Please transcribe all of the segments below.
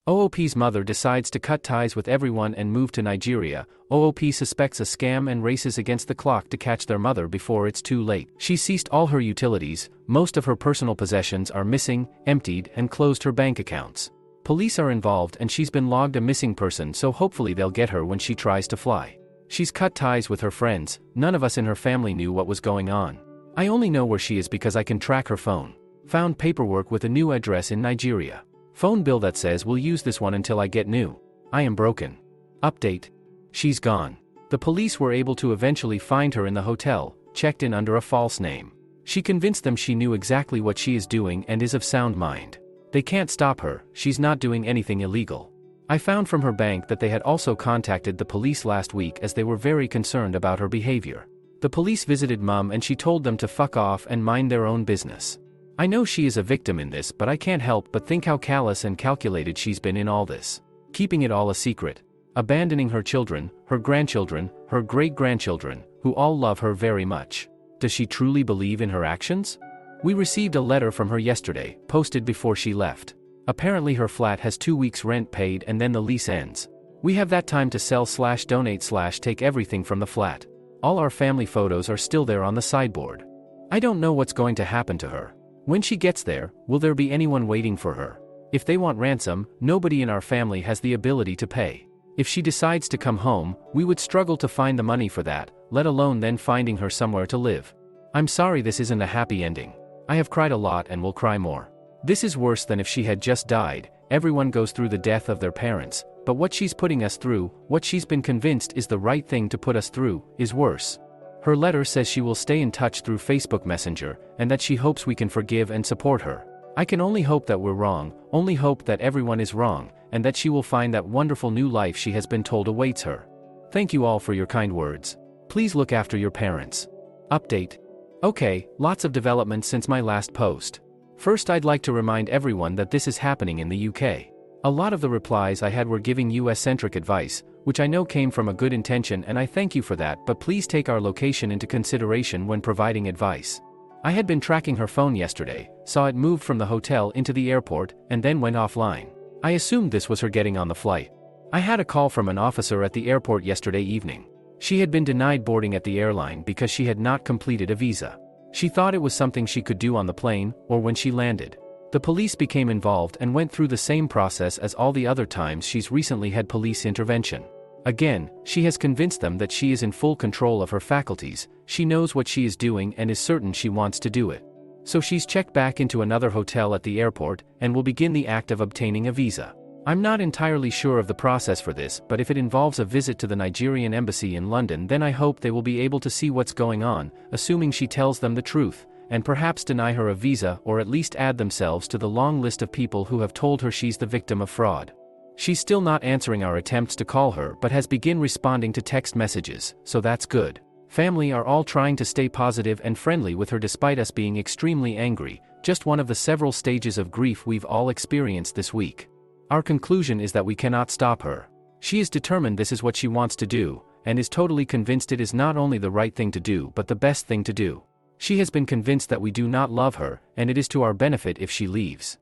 OOP's mother decides to cut ties with everyone and move to Nigeria. OOP suspects a scam and races against the clock to catch their mother before it's too late. She ceased all her utilities, most of her personal possessions are missing, emptied, and closed her bank accounts. Police are involved and she's been logged a missing person, so hopefully they'll get her when she tries to fly. She's cut ties with her friends. None of us in her family knew what was going on. I only know where she is because I can track her phone. Found paperwork with a new address in Nigeria. Phone bill that says we'll use this one until I get new. I am broken. Update. She's gone. The police were able to eventually find her in the hotel, checked in under a false name. She convinced them she knew exactly what she is doing and is of sound mind. They can't stop her, she's not doing anything illegal. I found from her bank that they had also contacted the police last week as they were very concerned about her behavior. The police visited Mum and she told them to fuck off and mind their own business. I know she is a victim in this, but I can't help but think how callous and calculated she's been in all this. Keeping it all a secret. Abandoning her children, her grandchildren, her great-grandchildren, who all love her very much. Does she truly believe in her actions? We received a letter from her yesterday, posted before she left. Apparently her flat has 2 weeks rent paid and then the lease ends. We have that time to sell/donate/take everything from the flat. All our family photos are still there on the sideboard. I don't know what's going to happen to her. When she gets there, will there be anyone waiting for her? If they want ransom, nobody in our family has the ability to pay. If she decides to come home, we would struggle to find the money for that, let alone then finding her somewhere to live. I'm sorry this isn't a happy ending. I have cried a lot and will cry more. This is worse than if she had just died. Everyone goes through the death of their parents, but what she's putting us through, what she's been convinced is the right thing to put us through, is worse. Her letter says she will stay in touch through Facebook Messenger, and that she hopes we can forgive and support her. I can only hope that we're wrong, only hope that everyone is wrong, and that she will find that wonderful new life she has been told awaits her. Thank you all for your kind words. Please look after your parents. Update. Okay, lots of developments since my last post. First, I'd like to remind everyone that this is happening in the UK. A lot of the replies I had were giving US-centric advice, which I know came from a good intention and I thank you for that, but please take our location into consideration when providing advice. I had been tracking her phone yesterday, saw it moved from the hotel into the airport, and then went offline. I assumed this was her getting on the flight. I had a call from an officer at the airport yesterday evening. She had been denied boarding at the airline because she had not completed a visa. She thought it was something she could do on the plane, or when she landed. The police became involved and went through the same process as all the other times she's recently had police intervention. Again, she has convinced them that she is in full control of her faculties, she knows what she is doing and is certain she wants to do it. So she's checked back into another hotel at the airport, and will begin the act of obtaining a visa. I'm not entirely sure of the process for this, but if it involves a visit to the Nigerian embassy in London, then I hope they will be able to see what's going on, assuming she tells them the truth, and perhaps deny her a visa or at least add themselves to the long list of people who have told her she's the victim of fraud. She's still not answering our attempts to call her but has begun responding to text messages, so that's good. Family are all trying to stay positive and friendly with her despite us being extremely angry, just one of the several stages of grief we've all experienced this week. Our conclusion is that we cannot stop her. She is determined this is what she wants to do, and is totally convinced it is not only the right thing to do but the best thing to do. She has been convinced that we do not love her, and it is to our benefit if she leaves.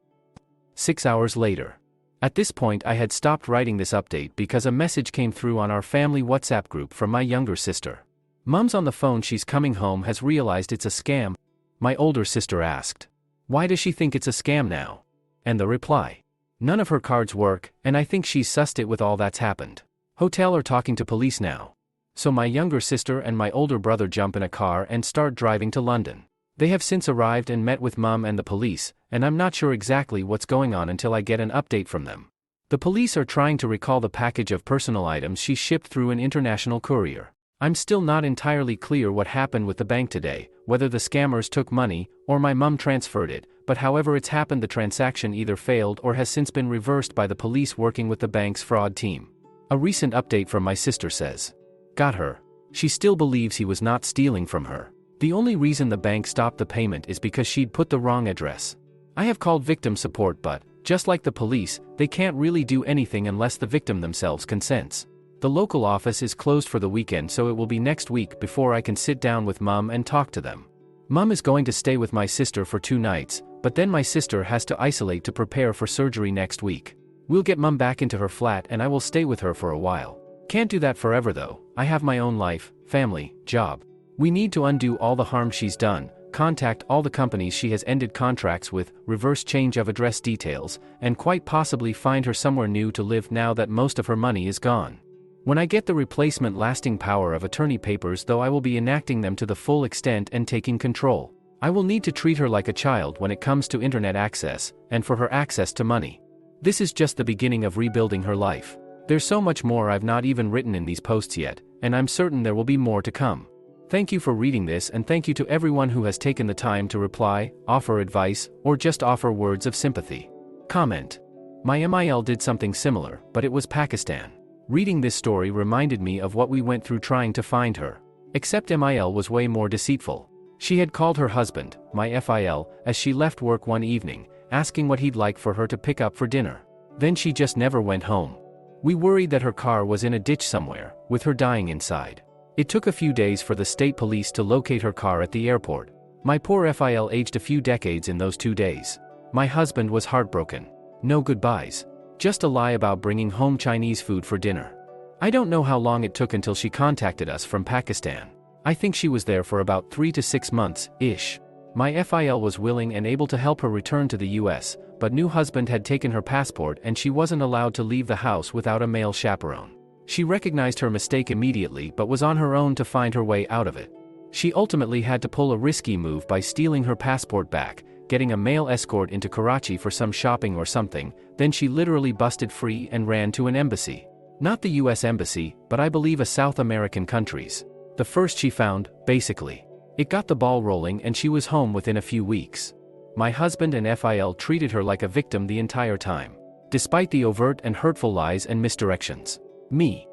6 hours later. At this point I had stopped writing this update because a message came through on our family WhatsApp group from my younger sister. Mum's on the phone, she's coming home, has realized it's a scam. My older sister asked. Why does she think it's a scam now? And the reply. None of her cards work, and I think she's sussed it with all that's happened. Hotel are talking to police now. So my younger sister and my older brother jump in a car and start driving to London. They have since arrived and met with Mum and the police, and I'm not sure exactly what's going on until I get an update from them. The police are trying to recall the package of personal items she shipped through an international courier. I'm still not entirely clear what happened with the bank today, whether the scammers took money, or my mum transferred it, but however it's happened the transaction either failed or has since been reversed by the police working with the bank's fraud team. A recent update from my sister says. Got her. She still believes he was not stealing from her. The only reason the bank stopped the payment is because she'd put the wrong address. I have called victim support but, just like the police, they can't really do anything unless the victim themselves consents. The local office is closed for the weekend, so it will be next week before I can sit down with Mum and talk to them. Mum is going to stay with my sister for 2 nights, but then my sister has to isolate to prepare for surgery next week. We'll get mum back into her flat and I will stay with her for a while. Can't do that forever though, I have my own life, family, job. We need to undo all the harm she's done, contact all the companies she has ended contracts with, reverse change of address details, and quite possibly find her somewhere new to live now that most of her money is gone. When I get the replacement lasting power of attorney papers though, I will be enacting them to the full extent and taking control. I will need to treat her like a child when it comes to internet access, and for her access to money. This is just the beginning of rebuilding her life. There's so much more I've not even written in these posts yet, and I'm certain there will be more to come. Thank you for reading this, and thank you to everyone who has taken the time to reply, offer advice, or just offer words of sympathy. Comment. My MIL did something similar, but it was Pakistan. Reading this story reminded me of what we went through trying to find her. Except MIL was way more deceitful. She had called her husband, my FIL, as she left work one evening, asking what he'd like for her to pick up for dinner. Then she just never went home. We worried that her car was in a ditch somewhere, with her dying inside. It took a few days for the state police to locate her car at the airport. My poor FIL aged a few decades in those 2 days. My husband was heartbroken. No goodbyes. Just a lie about bringing home Chinese food for dinner. I don't know how long it took until she contacted us from Pakistan. I think she was there for about 3 to 6 months-ish. My FIL was willing and able to help her return to the US, but new husband had taken her passport and she wasn't allowed to leave the house without a male chaperone. She recognized her mistake immediately but was on her own to find her way out of it. She ultimately had to pull a risky move by stealing her passport back, getting a male escort into Karachi for some shopping or something, then she literally busted free and ran to an embassy. Not the US embassy, but I believe a South American country's. The first she found, basically. It got the ball rolling and she was home within a few weeks. My husband and FIL treated her like a victim the entire time. Despite the overt and hurtful lies and misdirections. Me.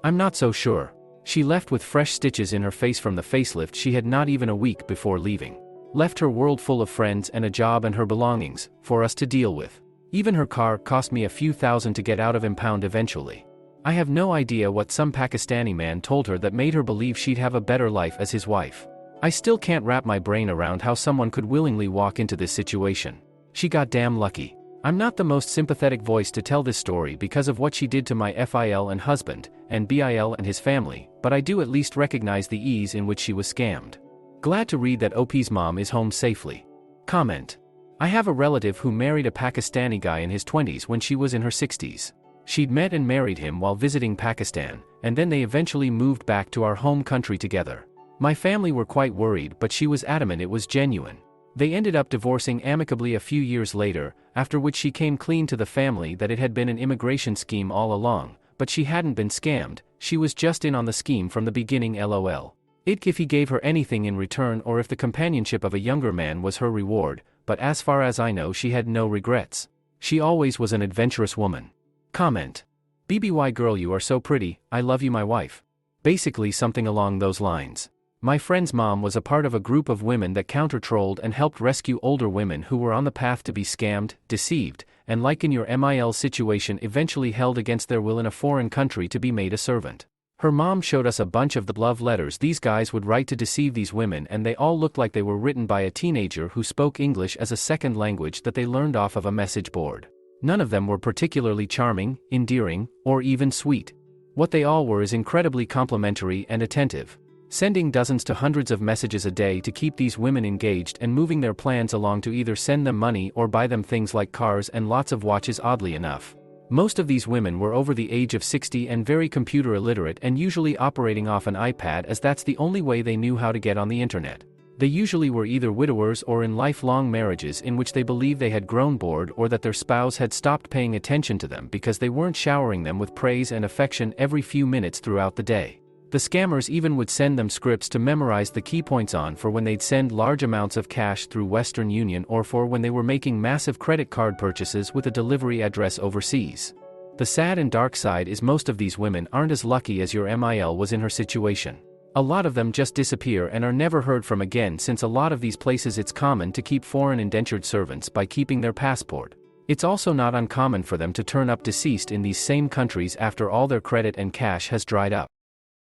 I'm not so sure. She left with fresh stitches in her face from the facelift she had not even a week before leaving. Left her world full of friends and a job and her belongings, for us to deal with. Even her car cost me a few thousand to get out of impound eventually. I have no idea what some Pakistani man told her that made her believe she'd have a better life as his wife. I still can't wrap my brain around how someone could willingly walk into this situation. She got damn lucky. I'm not the most sympathetic voice to tell this story because of what she did to my FIL and husband, and BIL and his family, but I do at least recognize the ease in which she was scammed. Glad to read that OP's mom is home safely. Comment. I have a relative who married a Pakistani guy in his 20s when she was in her 60s. She'd met and married him while visiting Pakistan, and then they eventually moved back to our home country together. My family were quite worried, but she was adamant it was genuine. They ended up divorcing amicably a few years later, after which she came clean to the family that it had been an immigration scheme all along, but she hadn't been scammed, she was just in on the scheme from the beginning lol. If he gave her anything in return or if the companionship of a younger man was her reward, but as far as I know she had no regrets. She always was an adventurous woman. Comment. BBY girl, you are so pretty, I love you my wife. Basically something along those lines. My friend's mom was a part of a group of women that counter-trolled and helped rescue older women who were on the path to be scammed, deceived, and like in your MIL situation eventually held against their will in a foreign country to be made a servant. Her mom showed us a bunch of the love letters these guys would write to deceive these women, and they all looked like they were written by a teenager who spoke English as a second language that they learned off of a message board. None of them were particularly charming, endearing, or even sweet. What they all were is incredibly complimentary and attentive. Sending dozens to hundreds of messages a day to keep these women engaged and moving their plans along to either send them money or buy them things like cars and lots of watches. Oddly enough, most of these women were over the age of 60 and very computer illiterate and usually operating off an iPad, as that's the only way they knew how to get on the internet. They usually were either widowers or in lifelong marriages in which they believed they had grown bored or that their spouse had stopped paying attention to them because they weren't showering them with praise and affection every few minutes throughout the day. The scammers even would send them scripts to memorize the key points on for when they'd send large amounts of cash through Western Union or for when they were making massive credit card purchases with a delivery address overseas. The sad and dark side is most of these women aren't as lucky as your MIL was in her situation. A lot of them just disappear and are never heard from again, since a lot of these places it's common to keep foreign indentured servants by keeping their passport. It's also not uncommon for them to turn up deceased in these same countries after all their credit and cash has dried up.